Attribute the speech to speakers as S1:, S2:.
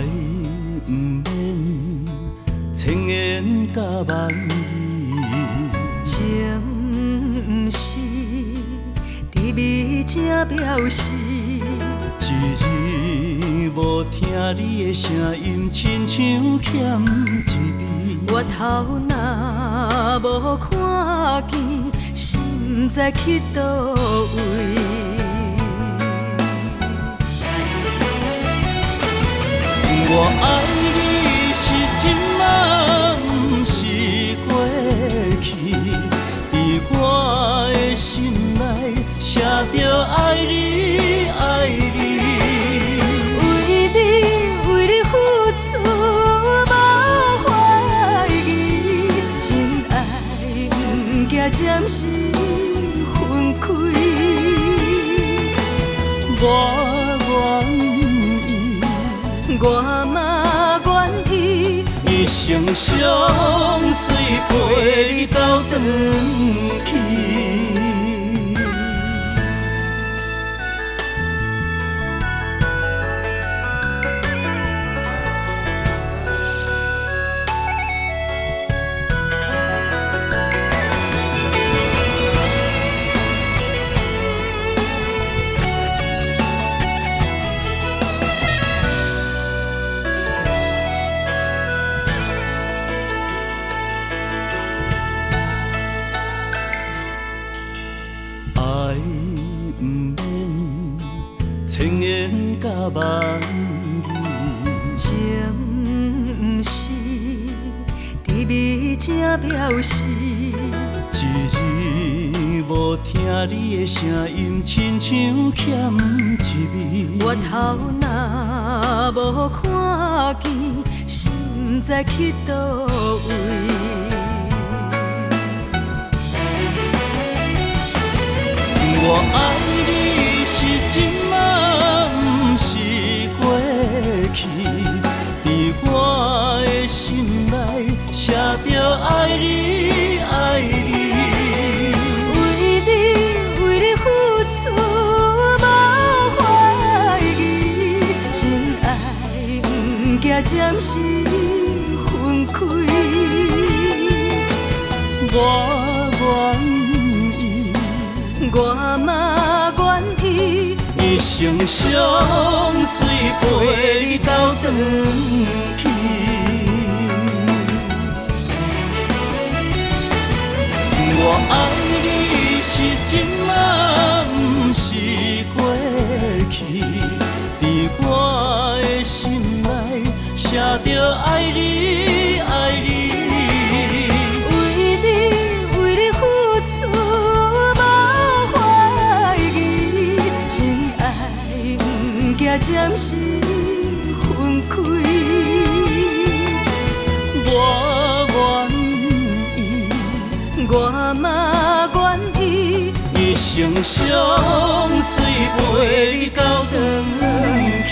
S1: 爱不免千言甲万语，
S2: 情不是甜蜜才表示，
S1: 一日无听你的声音，亲像欠一字。
S2: 我头若无看见，心知去倒位。
S1: 我爱你是真嘛，不是过去，伫我的心内写着爱你爱你。
S2: 为你付出无怀疑，真爱不惊暂时分开。
S1: 我愿意，
S2: 我嘛愿意，
S1: 一生相随陪你到转去。爱不免千言甲万语，
S2: 情不是甜蜜才表示，
S1: 一日无听你的声音，亲像欠一字。
S2: 我头若无看见，心知去倒位。
S1: 我爱你是真嘛，不是过去，伫我的心内写着爱你爱你。
S2: 为你付出无怀疑，真爱不惊暂时分开。
S1: 我愿意，
S2: 我嘛愿意，
S1: 一生相随陪你到转去。我爱你是真嘛，不是过去，伫我的心内写着爱你爱你。
S2: 为你付出无怀疑，真爱不惊暂时分开。
S1: 我愿意，
S2: 我嘛愿意，
S1: 一生相随陪你到转去。